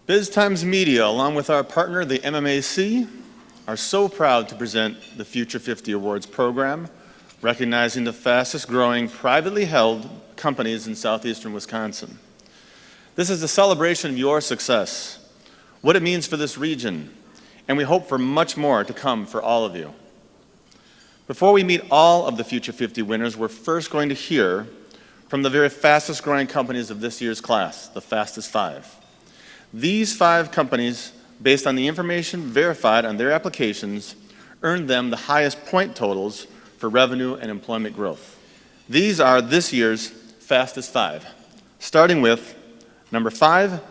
BizTimes Media, along with our partner, the MMAC, are so proud to present the Future 50 Awards program, recognizing the fastest growing privately held companies in southeastern Wisconsin. This is a celebration of your success, what it means for this region, and we hope for much more to come for all of you. Before we meet all of the Future 50 winners, we're first going to hear from the very fastest growing companies of this year's class, the fastest 5. These 5 companies, based on the information verified on their applications, earned them the highest point totals for revenue and employment growth. These are this year's fastest 5. Starting with number 5,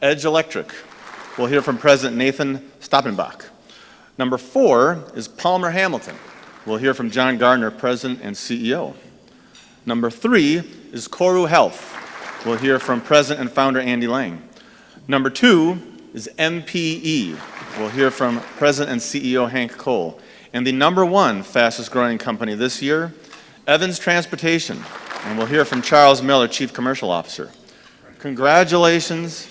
Edge Electric. We'll hear from President Nathan Stoppenbach. Number 4 is Palmer Hamilton. We'll hear from John Gardner, President and CEO. Number 3 is Koru Health. We'll hear from President and Founder Andy Lange. Number 2 is MPE. We'll hear from President and CEO Hank Kohl. And the number 1 fastest growing company this year, Evans Transportation. And we'll hear from Charles Miller, Chief Commercial Officer. Congratulations.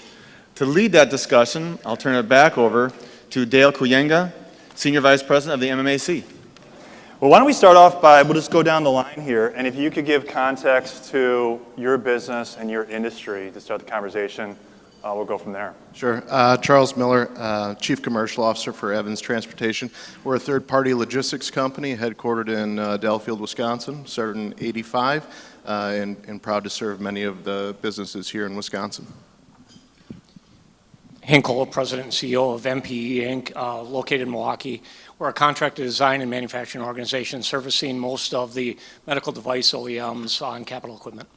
To lead that discussion, I'll turn it back over to Dale Kooyenga, Senior Vice President of the MMAC. Well, why don't we start off by, we'll just go down the line here, and if you could give context to your business and your industry to start the conversation, we'll go from there. Sure. Charles Miller, Chief Commercial Officer for Evans Transportation. We're a third-party logistics company headquartered in Delafield, Wisconsin, started in '85, and proud to serve many of the businesses here in Wisconsin. Hank Kohl, President and CEO of MPE Inc., located in Milwaukee. We're a contracted design and manufacturing organization servicing most of the medical device OEMs on capital equipment.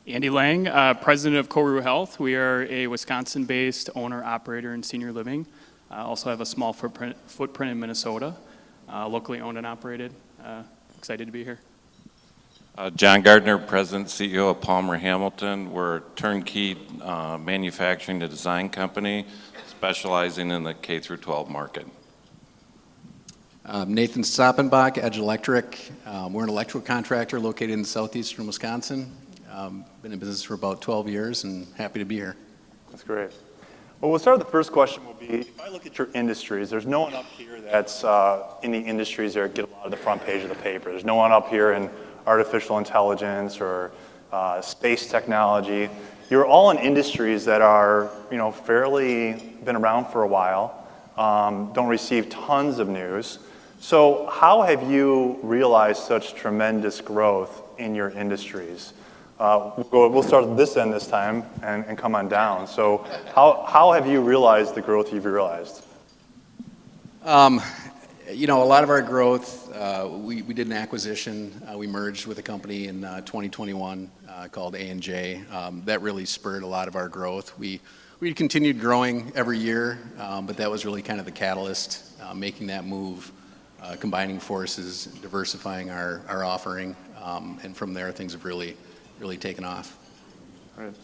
Andy Lange, President of Koru Health. We are a Wisconsin-based owner, operator in senior living. Also have a small footprint in Minnesota, locally owned and operated. Excited to be here. John Gardner, President, CEO of Palmer Hamilton. We're a turnkey manufacturing and design company specializing in the K-12 market. Nathan Stoppenbach, Edge Electric. We're an electrical contractor located in southeastern Wisconsin. Been in business for about 12 years and happy to be here. That's great. Well, we'll start with the first question will be, if I look at your industries, there's no one up here that's in the industries that get a lot of the front page of the paper. There's no one up here in artificial intelligence or space technology. You're all in industries that are, fairly been around for a while, don't receive tons of news. So how have you realized such tremendous growth in your industries? We'll start at this end this time and come on down. So how have you realized the growth you've realized? A lot of our growth, we did an acquisition. We merged with a company in 2021 called A&J. That really spurred a lot of our growth. We continued growing every year, but that was really kind of the catalyst, making that move, combining forces, diversifying our offering, and from there things have really taken off. Right.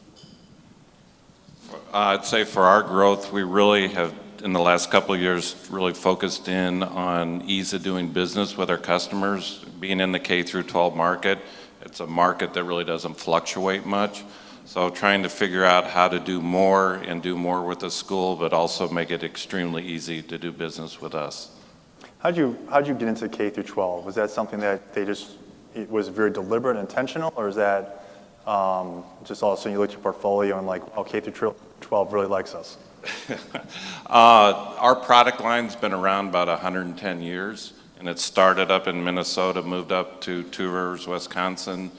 I'd say for our growth, we really have, in the last couple of years, really focused in on ease of doing business with our customers. Being in the K-12 market, it's a market that really doesn't fluctuate much. So trying to figure out how to do more and do more with the school, but also make it extremely easy to do business with us. How'd you get into K-12? Was that something that it was very deliberate and intentional, or is that just all of a sudden you looked at your portfolio and like, oh, K-12 really likes us? Our product line's been around about 110 years, and it started up in Minnesota, moved up to Two Rivers, Wisconsin,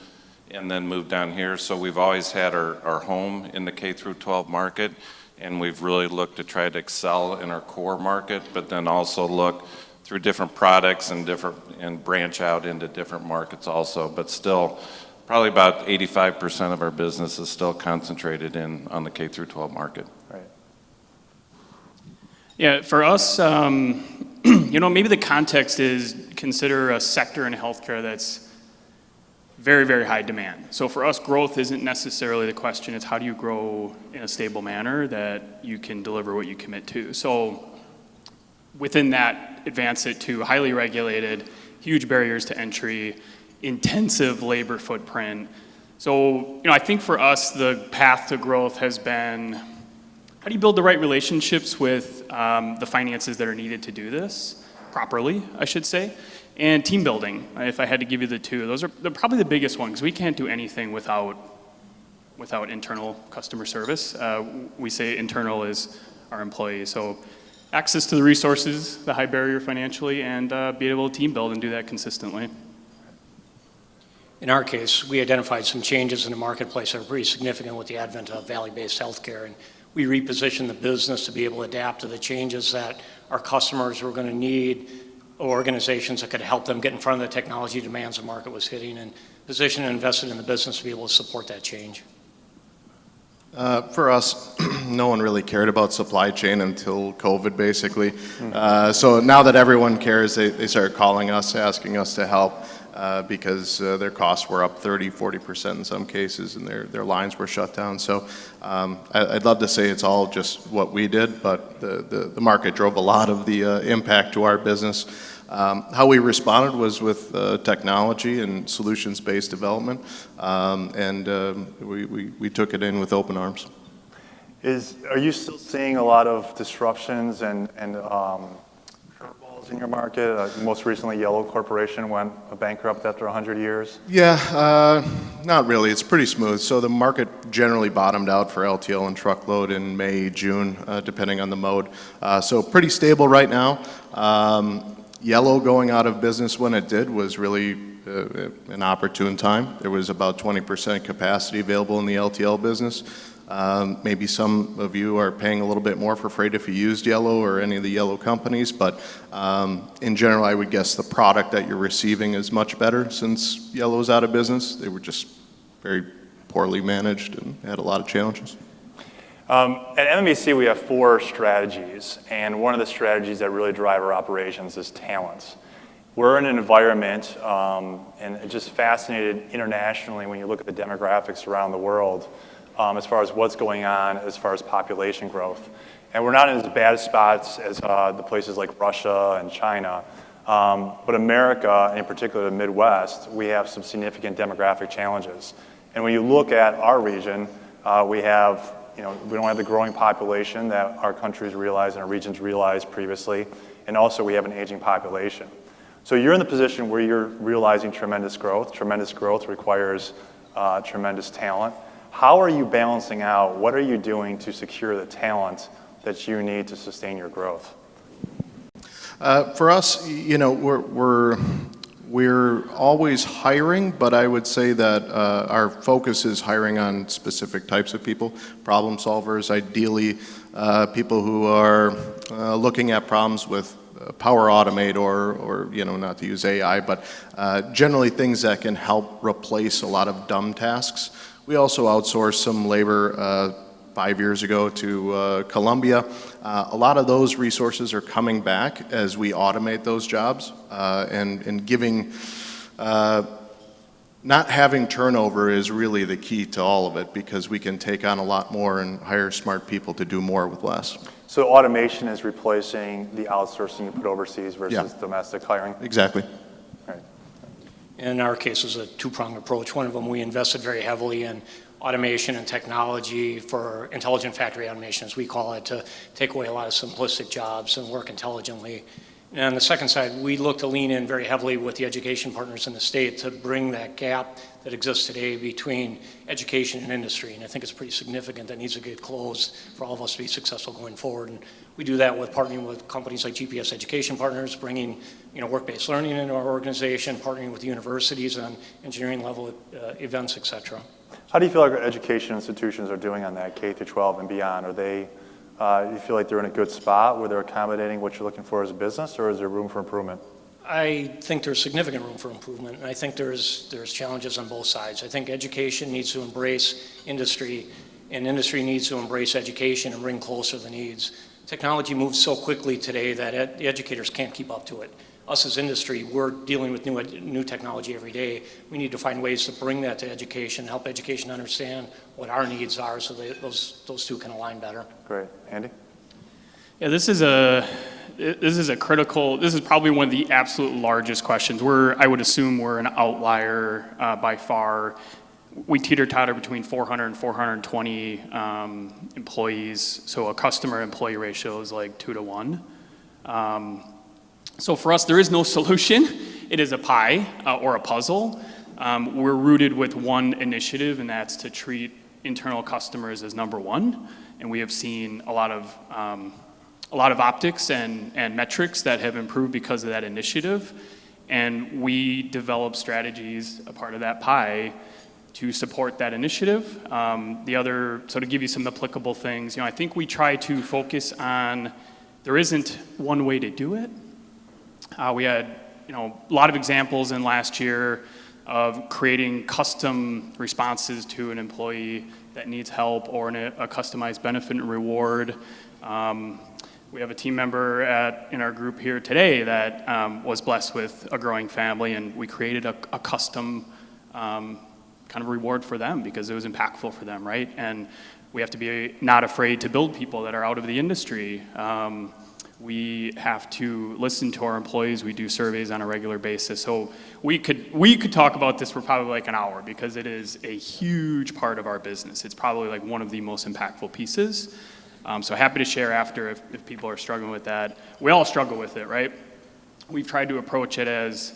and then moved down here. So we've always had our home in the K-12 market, and we've really looked to try to excel in our core market, but then also look through different products and branch out into different markets also. But still, probably about 85% of our business is still concentrated on the K-12 market. Right. Yeah, for us, maybe the context is consider a sector in healthcare that's very, very high demand. So for us, growth isn't necessarily the question. It's how do you grow in a stable manner that you can deliver what you commit to. So within that, advance it to highly regulated, huge barriers to entry, intensive labor footprint. So, I think for us, the path to growth has been how do you build the right relationships with the finances that are needed to do this properly, I should say, and team building, if I had to give you the two. They're probably the biggest one, because we can't do anything without internal customer service. We say internal is our employees. So access to the resources, the high barrier financially, and be able to team build and do that consistently. In our case, we identified some changes in the marketplace that are pretty significant with the advent of value-based healthcare, and we repositioned the business to be able to adapt to the changes that our customers were going to need, organizations that could help them get in front of the technology demands the market was hitting, and position and invested in the business to be able to support that change. For us, no one really cared about supply chain until COVID, basically. So now that everyone cares, they started calling us, asking us to help because their costs were up 30-40% in some cases, and their lines were shut down. So I'd love to say it's all just what we did, but the market drove a lot of the impact to our business. How we responded was with technology and solutions-based development, and we took it in with open arms. Are you still seeing a lot of disruptions and curveballs in your market? Most recently, Yellow Corporation went bankrupt after 100 years. Yeah, not really. It's pretty smooth. So the market generally bottomed out for LTL and truckload in May, June, depending on the mode. So pretty stable right now. Yellow going out of business when it did was really an opportune time. There was about 20% capacity available in the LTL business. Maybe some of you are paying a little bit more for freight if you used Yellow or any of the Yellow companies, but in general, I would guess the product that you're receiving is much better since Yellow's out of business. They were just very poorly managed and had a lot of challenges. At MMAC, we have 4 strategies, and one of the strategies that really drive our operations is talent. We're in an environment, and just fascinated internationally when you look at the demographics around the world, as far as what's going on as far as population growth. And we're not in as bad spots as the places like Russia and China, but America, and in particular the Midwest, we have some significant demographic challenges. And when you look at our region, we don't have the growing population that our countries realized and our regions realized previously, and also we have an aging population. So you're in the position where you're realizing tremendous growth. Tremendous growth requires tremendous talent. How are you balancing out, what are you doing to secure the talent that you need to sustain your growth? For us, we're always hiring, but I would say that our focus is hiring on specific types of people, problem solvers, ideally people who are looking at problems with Power Automate or not to use AI, but generally things that can help replace a lot of dumb tasks. We also outsourced some labor 5 years ago to Colombia. A lot of those resources are coming back as we automate those jobs and giving, not having turnover is really the key to all of it because we can take on a lot more and hire smart people to do more with less. So automation is replacing the outsourcing you put overseas versus domestic hiring? Exactly. Right. In our case, it was a two-pronged approach. One of them, we invested very heavily in automation and technology for intelligent factory automation, as we call it, to take away a lot of simplistic jobs and work intelligently. And on the second side, we look to lean in very heavily with the education partners in the state to bring that gap that exists today between education and industry. And I think it's pretty significant that needs to get closed for all of us to be successful going forward. And we do that with partnering with companies like GPS Education Partners, bringing work-based learning into our organization, partnering with universities on engineering level events, et cetera. How do you feel like our education institutions are doing on that, K through 12 and beyond? Are they, you feel like they're in a good spot where they're accommodating what you're looking for as a business, or is there room for improvement? I think there's significant room for improvement, and I think there's challenges on both sides. I think education needs to embrace industry, and industry needs to embrace education and bring closer the needs. Technology moves so quickly today that the educators can't keep up to it. Us as industry, we're dealing with new technology every day. We need to find ways to bring that to education, help education understand what our needs are so that those two can align better. Great. Andy? Yeah, this is probably one of the absolute largest questions. I would assume we're an outlier by far. we teeter-totter between 400 and 420 employees, so a customer-employee ratio is like 2 to 1. So for us, there is no solution. It is a pie or a puzzle. We're rooted with one initiative, and that's to treat internal customers as number one. And we have seen a lot of optics and metrics that have improved because of that initiative. And we develop strategies, a part of that pie, to support that initiative. So to give you some applicable things, I think we try to focus on, there isn't one way to do it. We had, a lot of examples in last year of creating custom responses to an employee that needs help or a customized benefit and reward. We have a team member in our group here today that was blessed with a growing family, and we created a custom kind of reward for them because it was impactful for them, right? And we have to be not afraid to build people that are out of the industry. We have to listen to our employees. We do surveys on a regular basis. So we could talk about this for probably like an hour because it is a huge part of our business. It's probably like one of the most impactful pieces. So happy to share after if people are struggling with that. We all struggle with it, right? We've tried to approach it as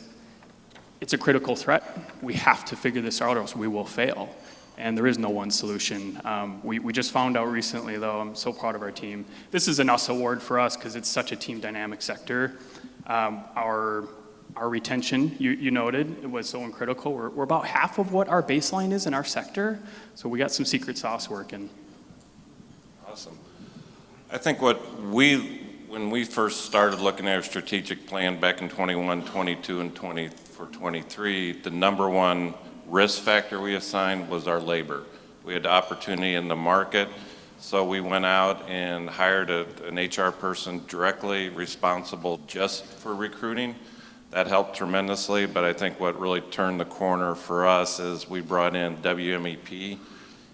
it's a critical threat. We have to figure this out or else we will fail. And there is no one solution. We just found out recently, though, I'm so proud of our team. This is an US award for us because it's such a team dynamic sector. Our retention, you noted, it was so critical. We're about half of what our baseline is in our sector. So we got some secret sauce working. Awesome. I think when we first started looking at our strategic plan back in 21, 22, and 23, the number one risk factor we assigned was our labor. We had opportunity in the market, so we went out and hired an HR person directly responsible just for recruiting. That helped tremendously, but I think what really turned the corner for us is we brought in WMEP,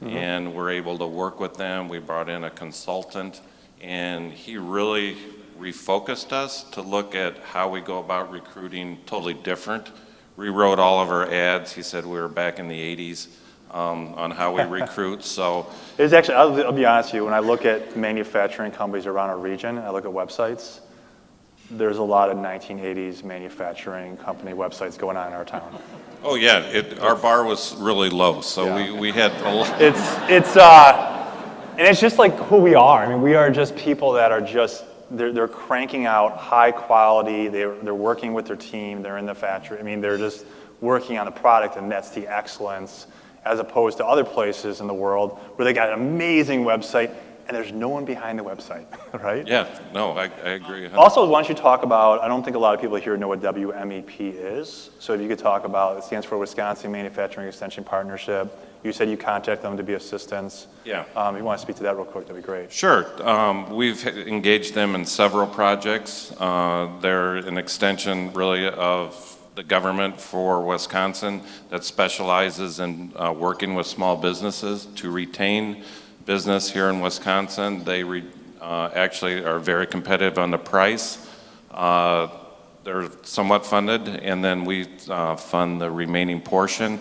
and we're able to work with them. We brought in a consultant, and he really refocused us to look at how we go about recruiting totally different. Rewrote all of our ads. He said we were back in the 80s on how we recruit. So it's actually, I'll be honest with you, when I look at manufacturing companies around our region, I look at websites, there's a lot of 1980s manufacturing company websites going on in our town. oh yeah, our bar was really low, so we had a lot. And it's just like who we are. I mean, we are just people that are just, they're cranking out high quality, they're working with their team, they're in the factory. I mean, they're just working on the product, and that's the excellence, as opposed to other places in the world where they got an amazing website and there's no one behind the website, right? Yeah, no, I agree. Also, why don't you talk about, I don't think a lot of people here know what WMEP is, so if you could talk about, it stands for Wisconsin Manufacturing Extension Partnership. You said you contact them to be assistants. Yeah. If you want to speak to that real quick, that'd be great. Sure. We've engaged them in several projects. They're an extension, really, of the government for Wisconsin that specializes in working with small businesses to retain business here in Wisconsin. They actually are very competitive on the price. They're somewhat funded, and then we fund the remaining portion.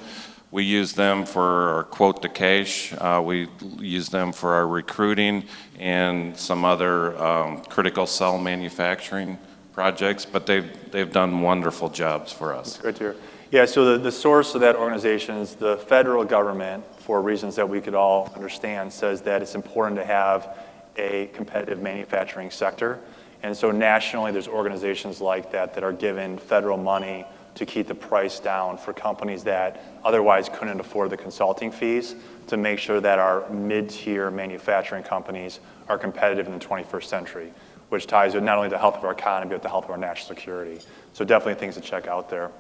We use them for our quote to cash. We use them for our recruiting and some other critical cell manufacturing projects, but they've done wonderful jobs for us. That's great to hear. Yeah, so the source of that organization is the federal government, for reasons that we could all understand, says that it's important to have a competitive manufacturing sector. And so nationally, there's organizations like that are given federal money to keep the price down for companies that otherwise couldn't afford the consulting fees, to make sure that our mid-tier manufacturing companies are competitive in the 21st century, which ties with not only the health of our economy, but the health of our national security. So definitely things to check out there.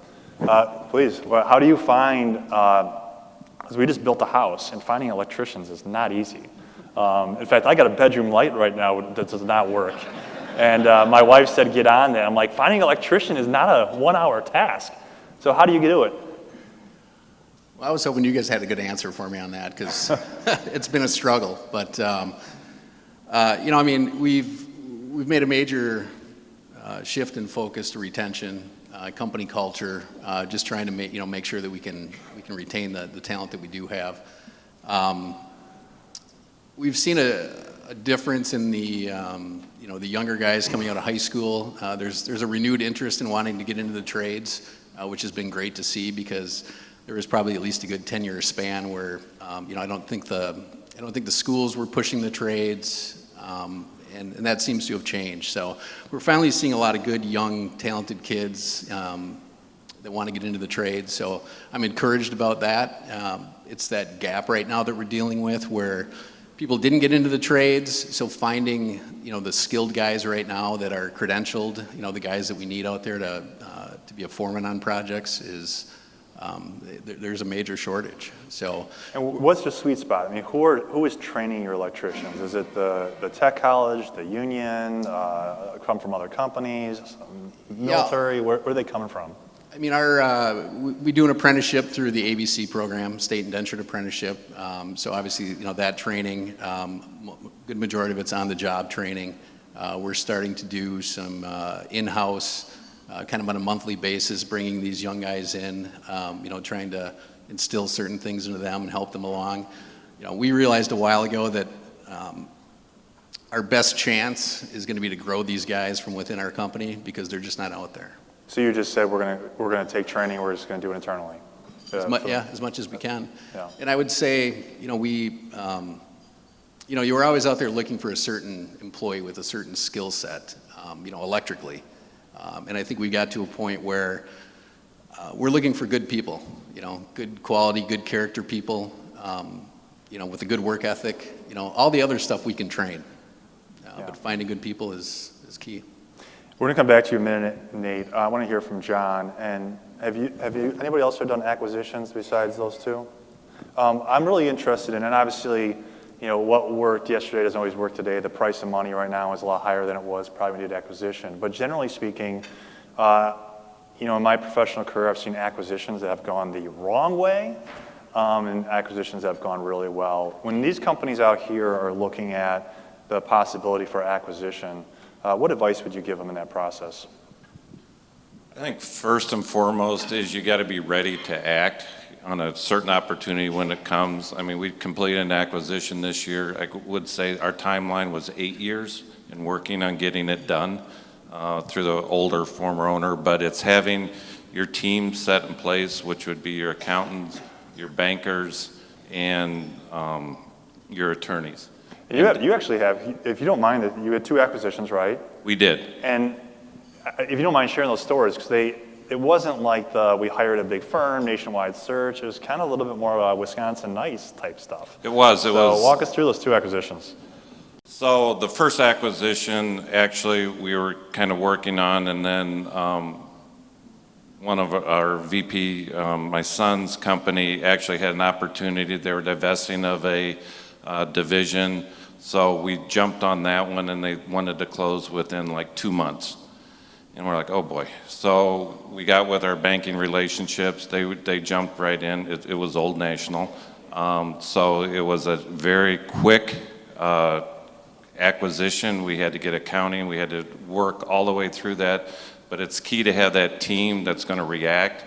Please, how do you find, because we just built a house, and finding electricians is not easy. In fact, I got a bedroom light right now that does not work. And my wife said, get on that. I'm like, finding an electrician is not a 1-hour task. So how do you do it? Well, I was hoping you guys had a good answer for me on that because it's been a struggle. But, we've made a major shift in focus to retention. company culture, just trying to make sure that we can retain the talent that we do have. We've seen a difference in the the younger guys coming out of high school. There's a renewed interest in wanting to get into the trades, which has been great to see, because there was probably at least a good 10-year span where I don't think the schools were pushing the trades, and that seems to have changed. So we're finally seeing a lot of good, young, talented kids that want to get into the trades. So I'm encouraged about that. It's that gap right now that we're dealing with where people didn't get into the trades. So finding the skilled guys right now that are credentialed, the guys that we need out there to be a foreman on projects is. There's a major shortage. So, and what's the sweet spot? I mean, who is training your electricians? Is it the tech college, the union, come from other companies, military? Where are they coming from? I mean, we do an apprenticeship through the ABC program, state indentured apprenticeship. So obviously, that training, good majority of it's on the job training. We're starting to do some in-house. Kind of on a monthly basis, bringing these young guys in, trying to instill certain things into them and help them along. We realized a while ago that our best chance is going to be to grow these guys from within our company because they're just not out there. So you just said we're going to take training. We're just going to do it internally. As much as we can. Yeah. And I would say, you were always out there looking for a certain employee with a certain skill set, electrically. And I think we got to a point where we're looking for good people, good quality, good character people, with a good work ethic. All the other stuff we can train, but finding good people is key. We're going to come back to you in a minute, Nate. I want to hear from John. And have you anybody else done acquisitions besides those two? I'm really interested in, and obviously, what worked yesterday doesn't always work today. The price of money right now is a lot higher than it was probably when you did acquisition. But generally speaking, in my professional career, I've seen acquisitions that have gone the wrong way, and acquisitions that have gone really well. When these companies out here are looking at the possibility for acquisition, what advice would you give them in that process? I think first and foremost is you got to be ready to act on a certain opportunity when it comes. I mean, we completed an acquisition this year. I would say our timeline was 8 years in working on getting it done through the older former owner, but it's having your team set in place, which would be your accountants, your bankers, and your attorneys. You actually have, if you don't mind, you had 2 acquisitions, right? We did. And if you don't mind sharing those stories, because it wasn't like we hired a big firm, nationwide search. It was kind of a little bit more Wisconsin nice type stuff. It was. So walk us through those 2 acquisitions. So the first acquisition, actually, we were kind of working on, and then one of our VP, my son's company, actually had an opportunity. They were divesting of a division, so we jumped on that one, and they wanted to close within like 2 months. And we're like, oh boy. So we got with our banking relationships. They jumped right in. It was Old National. So it was a very quick acquisition. We had to get accounting. We had to work all the way through that. But it's key to have that team that's going to react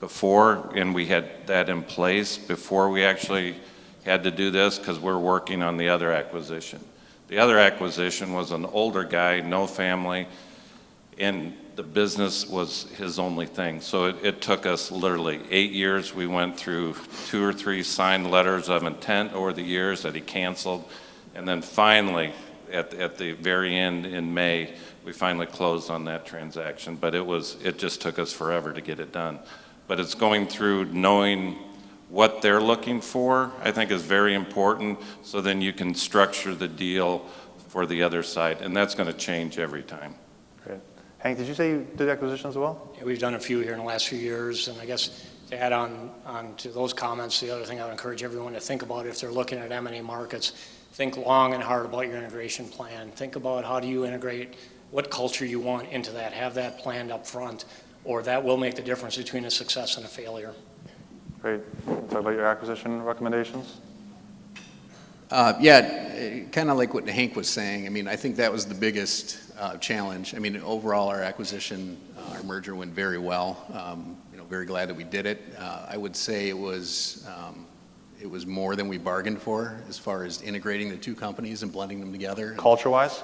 before, and we had that in place before we actually had to do this, because we're working on the other acquisition. The other acquisition was an older guy, no family, and the business was his only thing. So it took us literally 8 years. We went through 2 or 3 signed letters of intent over the years that he canceled. And then finally, at the very end in May, we finally closed on that transaction. But it just took us forever to get it done. But it's going through knowing what they're looking for, I think, is very important. So then you can structure the deal for the other side. And that's going to change every time. Great. Hank, did you say you did acquisitions as well? Yeah, we've done a few here in the last few years, and I guess to add on to those comments, the other thing I would encourage everyone to think about if they're looking at M&A markets, think long and hard about your integration plan. Think about how do you integrate, what culture you want into that. Have that planned up front, or that will make the difference between a success and a failure. Great. Talk about your acquisition recommendations. Yeah, kind of like what Hank was saying. I mean, I think that was the biggest challenge. I mean, overall, our acquisition, our merger went very well. Very glad that we did it. I would say it was more than we bargained for as far as integrating the two companies and blending them together. Culture-wise?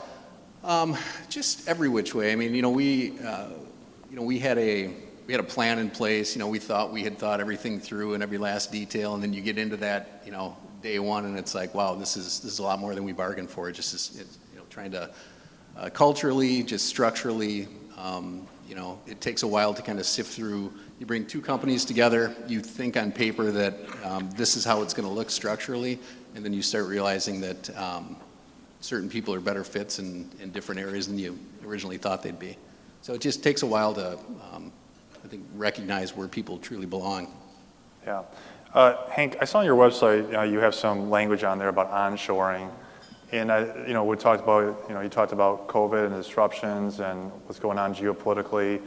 Just every which way. I mean, we had a plan in place. We thought we had thought everything through in every last detail, and then you get into that, day one, and it's like, wow, this is a lot more than we bargained for. It just is, trying to culturally, just structurally, it takes a while to kind of sift through. You bring two companies together, you think on paper that this is how it's going to look structurally, and then you start realizing that certain people are better fits in different areas than you originally thought they'd be. So it just takes a while to, I think, recognize where people truly belong. Yeah. Hank, I saw on your website, you have some language on there about onshoring. And we talked about, you talked about COVID and disruptions and what's going on geopolitically.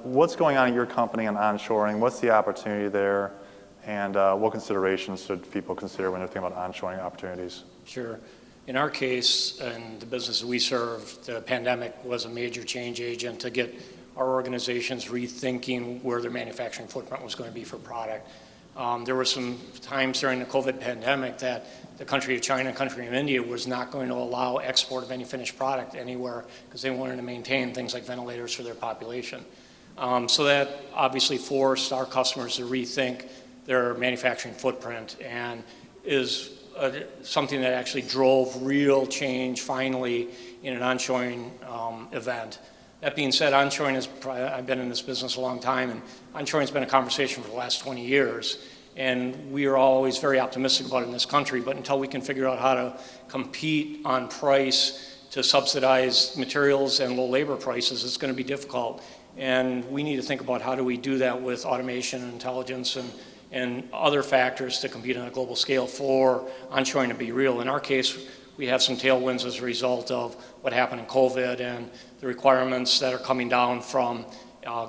What's going on at your company on onshoring? What's the opportunity there? And what considerations should people consider when they're thinking about onshoring opportunities? Sure. In our case, and the businesses we serve, the pandemic was a major change agent to get our organizations rethinking where their manufacturing footprint was going to be for product. There were some times during the COVID pandemic that the country of China, country of India was not going to allow export of any finished product anywhere because they wanted to maintain things like ventilators for their population. So that obviously forced our customers to rethink their manufacturing footprint and is something that actually drove real change finally in an onshoring event. That being said, onshoring is, I've been in this business a long time, and onshoring has been a conversation for the last 20 years. And we are always very optimistic about it in this country, but until we can figure out how to compete on price to subsidize materials and low labor prices, it's going to be difficult. And we need to think about how do we do that with automation and intelligence and other factors to compete on a global scale for onshoring to be real. In our case, we have some tailwinds as a result of what happened in COVID and the requirements that are coming down from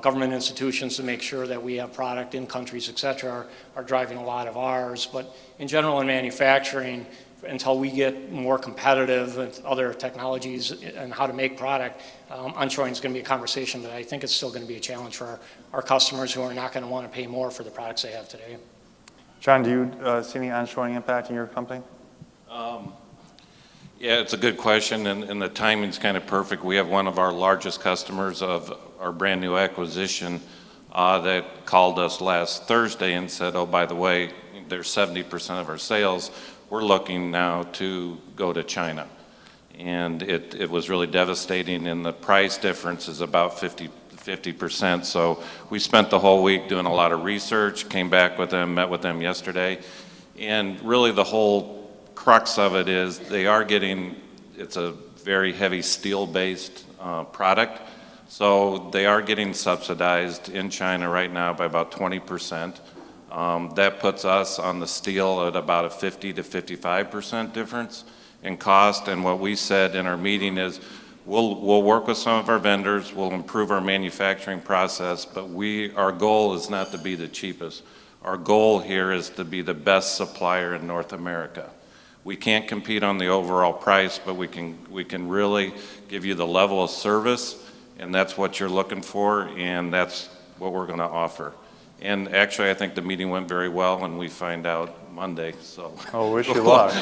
government institutions to make sure that we have product in countries, et cetera, are driving a lot of ours. But in general, in manufacturing, until we get more competitive with other technologies and how to make product, onshoring is going to be a conversation, but I think it's still going to be a challenge for our customers who are not going to want to pay more for the products they have today. John, do you see any onshoring impact in your company? Yeah, it's a good question, and the timing's kind of perfect. We have one of our largest customers of our brand new acquisition that called us last Thursday and said, oh, by the way, there's 70% of our sales. We're looking now to go to China. And it was really devastating, and the price difference is about 50%. So we spent the whole week doing a lot of research, came back with them, met with them yesterday, and really the whole crux of it is they are getting, it's a very heavy steel-based product, so they are getting subsidized in China right now by about 20%. That puts us on the steel at about a 50 to 55% difference in cost, and what we said in our meeting is we'll work with some of our vendors, we'll improve our manufacturing process, but our goal is not to be the cheapest. Our goal here is to be the best supplier in North America. We can't compete on the overall price, but we can really give you the level of service, and that's what you're looking for, and that's what we're going to offer. And actually, I think the meeting went very well, and we find out Monday. So. Oh, wish you luck.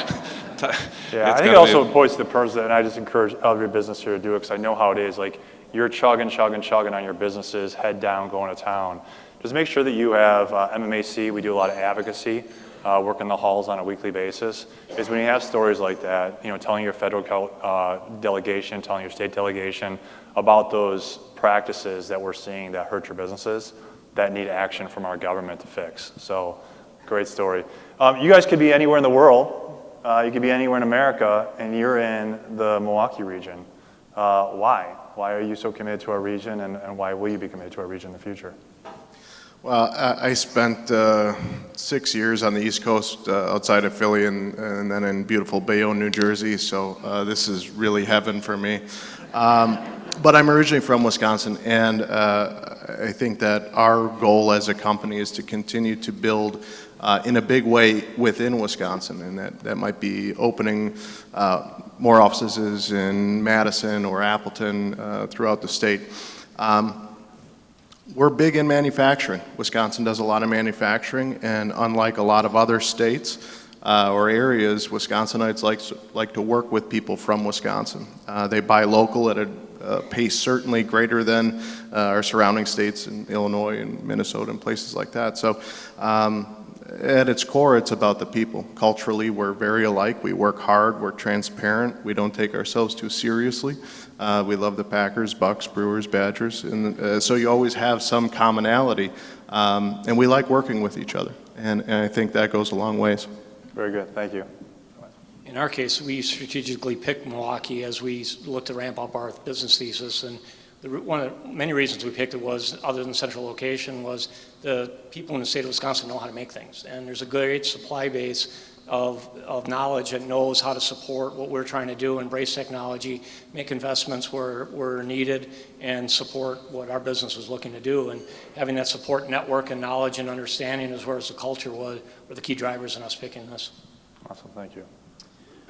Yeah, I think it also points to the purpose, and I just encourage every business here to do it because I know how it is. Like you're chugging on your businesses, head down, going to town. Just make sure that you have MMAC. We do a lot of advocacy. Work in the halls on a weekly basis, is when you have stories like that, telling your federal delegation, telling your state delegation about those practices that we're seeing that hurt your businesses, that need action from our government to fix. So, great story. You guys could be anywhere in the world. You could be anywhere in America, and you're in the Milwaukee region. Why? Why are you so committed to our region, and why will you be committed to our region in the future? Well, I spent 6 years on the East Coast outside of Philly and then in beautiful Bayonne, New Jersey, so this is really heaven for me. But I'm originally from Wisconsin, and I think that our goal as a company is to continue to build in a big way within Wisconsin, and that might be opening more offices in Madison or Appleton throughout the state. We're big in manufacturing. Wisconsin does a lot of manufacturing, and unlike a lot of other states or areas, Wisconsinites like to work with people from Wisconsin. They buy local at a pace certainly greater than our surrounding states in Illinois and Minnesota and places like that. So at its core, it's about the people. Culturally, we're very alike. We work hard. We're transparent. We don't take ourselves too seriously. We love the Packers, Bucks, Brewers, Badgers, and so you always have some commonality. And we like working with each other, and I think that goes a long ways. Very good, thank you. In our case, we strategically picked Milwaukee as we looked to ramp up our business thesis, and one of the many reasons we picked it was, other than central location, was the people in the state of Wisconsin know how to make things, and there's a great supply base of knowledge that knows how to support what we're trying to do, embrace technology, make investments where needed, and support what our business was looking to do. And having that support network and knowledge and understanding, as well as the culture, were the key drivers in us picking this. Awesome, thank you.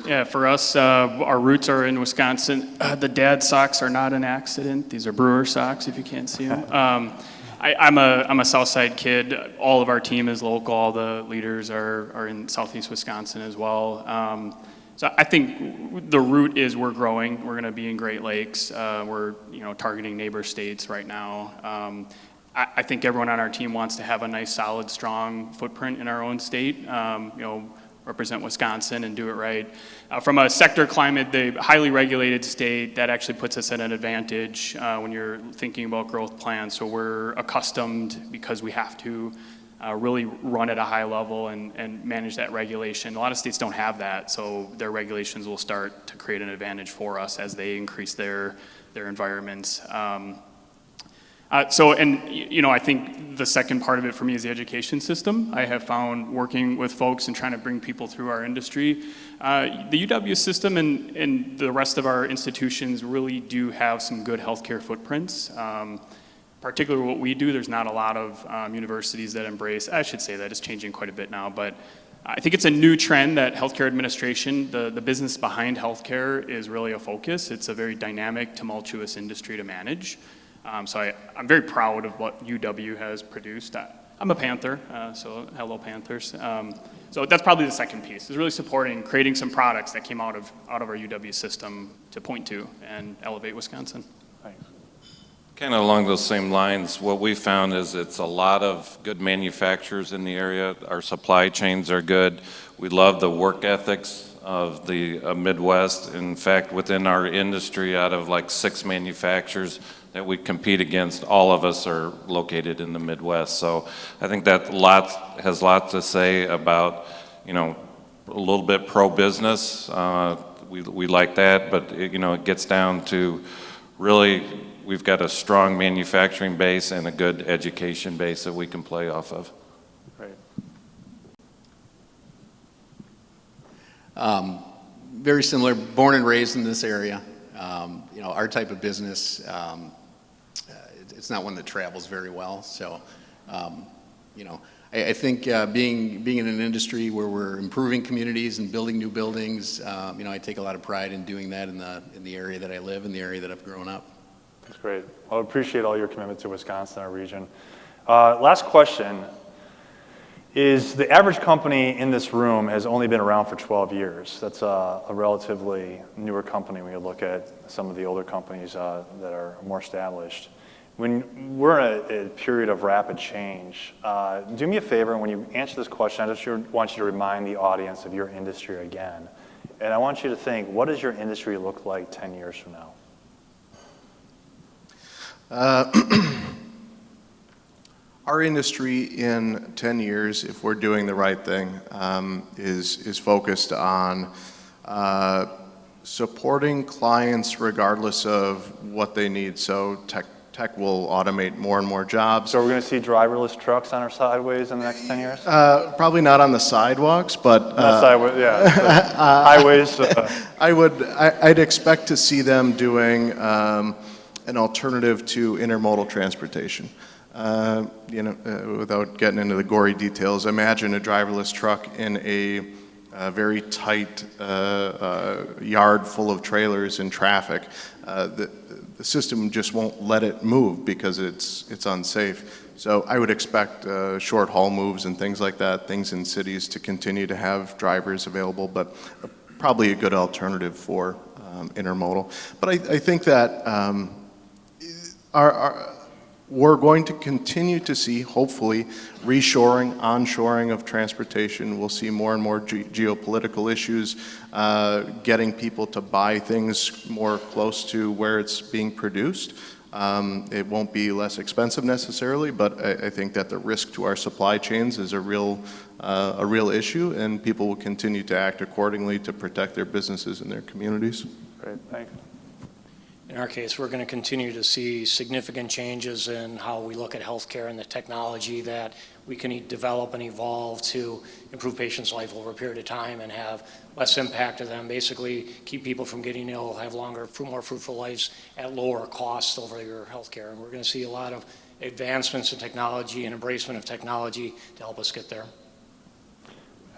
Yeah, for us, our roots are in Wisconsin. The dad socks are not an accident. These are Brewer socks, if you can't see them. I'm a Southside kid. All of our team is local. All the leaders are in Southeast Wisconsin as well. So I think the root is we're growing. We're going to be in Great Lakes. We're targeting neighbor states right now. I think everyone on our team wants to have a nice, solid, strong footprint in our own state. Represent Wisconsin and do it right. From a sector climate, the highly regulated state, that actually puts us at an advantage when you're thinking about growth plans. So we're accustomed, because we have to really run at a high level and manage that regulation. A lot of states don't have that, so their regulations will start to create an advantage for us as they increase their environments. I think the second part of it for me is the education system. I have found working with folks and trying to bring people through our industry, the UW system and the rest of our institutions really do have some good healthcare footprints. Particularly what we do, there's not a lot of universities that embrace, I should say that it's changing quite a bit now, but I think it's a new trend that healthcare administration, the business behind healthcare, is really a focus. It's a very dynamic, tumultuous industry to manage. So I'm very proud of what UW has produced. I'm a Panther, so hello Panthers. So that's probably the second piece, is really supporting, creating some products that came out of our UW system to point to and elevate Wisconsin. Thanks. Kind of along those same lines, what we found is it's a lot of good manufacturers in the area. Our supply chains are good. We love the work ethics of the Midwest. In fact, within our industry, out of like 6 manufacturers that we compete against, all of us are located in the Midwest. So I think that has lots to say about, a little bit pro-business. We like that, but it gets down to really, we've got a strong manufacturing base and a good education base that we can play off of. Great. Very similar, born and raised in this area. Our type of business, it's not one that travels very well. So, I think being in an industry where we're improving communities and building new buildings, I take a lot of pride in doing that in the area that I live, in the area that I've grown up. That's great. Well, I appreciate all your commitment to Wisconsin, our region. Last question is, the average company in this room has only been around for 12 years. That's a relatively newer company when you look at some of the older companies that are more established. When we're in a period of rapid change, do me a favor, when you answer this question, I just want you to remind the audience of your industry again. And I want you to think, what does your industry look like 10 years from now? Our industry in 10 years, if we're doing the right thing, is focused on supporting clients regardless of what they need. So tech will automate more and more jobs. So we're going to see driverless trucks on our sideways in the next 10 years? Probably not on the sidewalks, but not sideways, yeah. Highways. I'd expect to see them doing an alternative to intermodal transportation. without getting into the gory details, imagine a driverless truck in a very tight yard full of trailers in traffic. The system just won't let it move because it's unsafe. So I would expect short haul moves and things like that, things in cities to continue to have drivers available, but probably a good alternative for intermodal. But I think that we're going to continue to see, hopefully, reshoring, onshoring of transportation. We'll see more and more geopolitical issues, getting people to buy things more close to where it's being produced. It won't be less expensive necessarily, but I think that the risk to our supply chains is a real issue, and people will continue to act accordingly to protect their businesses and their communities. Great, thanks. In our case, we're going to continue to see significant changes in how we look at healthcare and the technology that we can develop and evolve to improve patients' life over a period of time and have less impact to them, basically keep people from getting ill, have longer, more fruitful lives at lower cost over your healthcare. And we're going to see a lot of advancements in technology and embracement of technology to help us get there.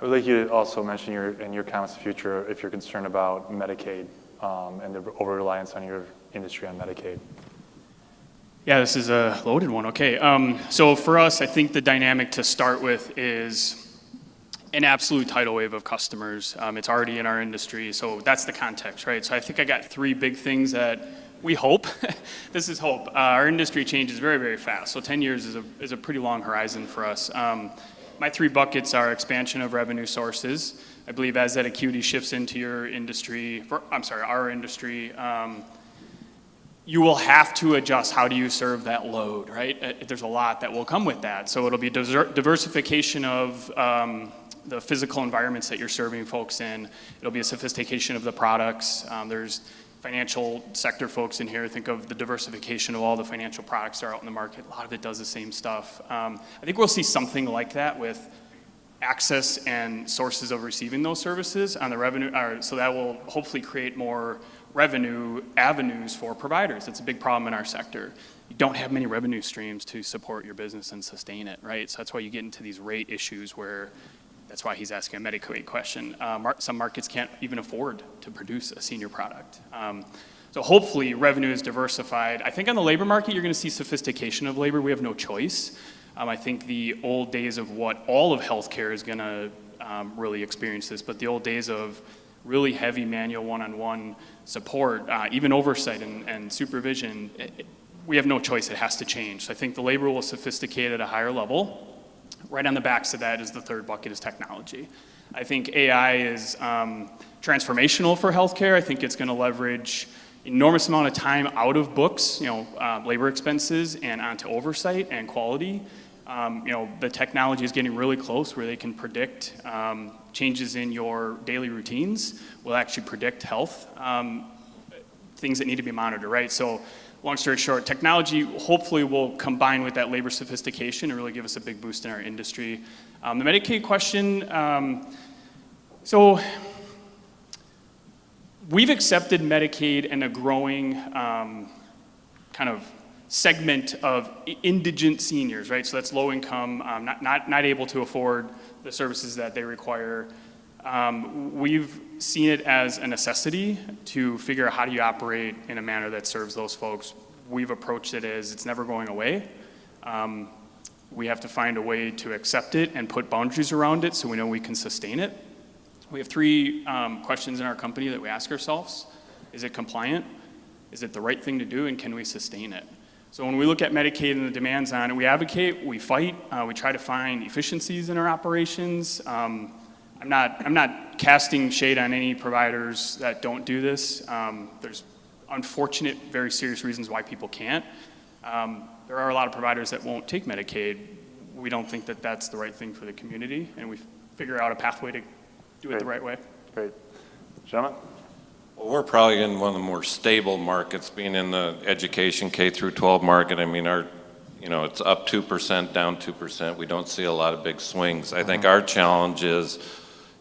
I would like you to also mention in your comments in the future if you're concerned about Medicaid and the over-reliance on your industry on Medicaid. Yeah, this is a loaded one. Okay, so for us, I think the dynamic to start with is an absolute tidal wave of customers. It's already in our industry, so that's the context, right? So I think I got three big things that we hope. This is hope. Our industry changes very, very fast, so 10 years is a pretty long horizon for us. My three buckets are expansion of revenue sources. I believe as that acuity shifts into your industry, our industry, you will have to adjust how do you serve that load, right? There's a lot that will come with that. So it'll be diversification of the physical environments that you're serving folks in. It'll be a sophistication of the products. There's financial sector folks in here. Think of the diversification of all the financial products that are out in the market. A lot of it does the same stuff. I think we'll see something like that with access and sources of receiving those services on the revenue, so that will hopefully create more revenue avenues for providers. It's a big problem in our sector. You don't have many revenue streams to support your business and sustain it, right? So that's why you get into these rate issues where, that's why he's asking a Medicaid question. Some markets can't even afford to produce a senior product. So hopefully revenue is diversified. I think on the labor market, you're gonna see sophistication of labor. We have no choice. I think the old days of what all of healthcare is gonna really experience this, but the old days of really heavy manual one-on-one support, even oversight and supervision, we have no choice, it has to change. So I think the labor will sophisticate at a higher level. Right on the backs of that is the third bucket is technology. I think AI is transformational for healthcare. I think it's gonna leverage enormous amount of time out of books, labor expenses and onto oversight and quality. The technology is getting really close where they can predict changes in your daily routines, will actually predict health, things that need to be monitored, right? So long story short, technology hopefully will combine with that labor sophistication and really give us a big boost in our industry. The Medicaid question, so we've accepted Medicaid and a growing kind of segment of indigent seniors, right? So that's low income, not able to afford the services that they require. We've seen it as a necessity to figure out how do you operate in a manner that serves those folks. We've approached it as it's never going away. We have to find a way to accept it and put boundaries around it so we know we can sustain it. We have three questions in our company that we ask ourselves. Is it compliant? Is it the right thing to do? And can we sustain it? So when we look at Medicaid and the demands on it, we advocate, we fight, we try to find efficiencies in our operations. I'm not casting shade on any providers that don't do this. There's unfortunate, very serious reasons why people can't. There are a lot of providers that won't take Medicaid. We don't think that that's the right thing for the community, and we figure out a pathway to do it the right way. Great. Gentlemen? Well, we're probably in one of the more stable markets, being in the education K through 12 market. I mean, it's up 2%, down 2%. We don't see a lot of big swings. I think our challenge is,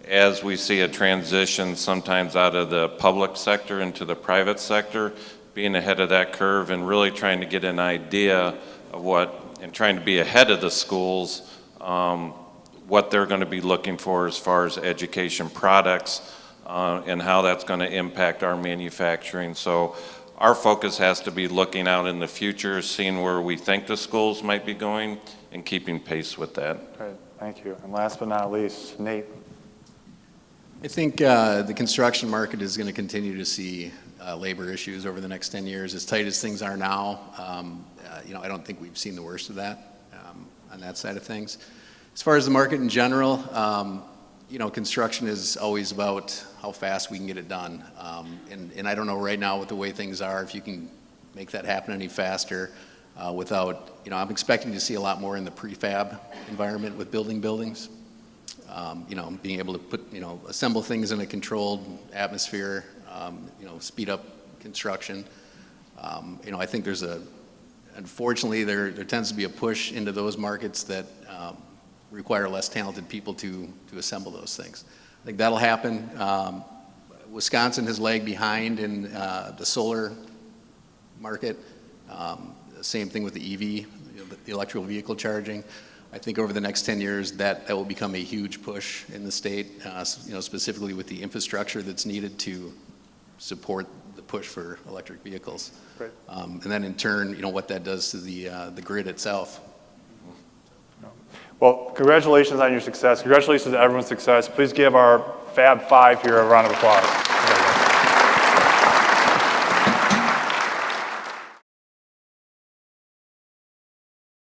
as we see a transition sometimes out of the public sector into the private sector, being ahead of that curve and really trying to get an idea of what and trying to be ahead of the schools, what they're going to be looking for as far as education products, and how that's going to impact our manufacturing. So our focus has to be looking out in the future, seeing where we think the schools might be going, and keeping pace with that. Great, thank you. And last but not least, Nate. I think the construction market is going to continue to see labor issues over the next 10 years. As tight as things are now, I don't think we've seen the worst of that on that side of things. As far as the market in general, construction is always about how fast we can get it done. And I don't know right now with the way things are, if you can make that happen any faster without, I'm expecting to see a lot more in the prefab environment with buildings. Being able to put, assemble things in a controlled atmosphere, speed up construction. I think unfortunately, there tends to be a push into those markets that require less talented people to assemble those things. I think that'll happen. Wisconsin has lagged behind in the solar market. Same thing with the EV, the electrical vehicle charging. I think over the next 10 years, that will become a huge push in the state, specifically with the infrastructure that's needed to support the push for electric vehicles. Great. And then in turn, what that does to the grid itself. Well, congratulations on your success. Congratulations to everyone's success. Please give our Fab Five here a round of applause.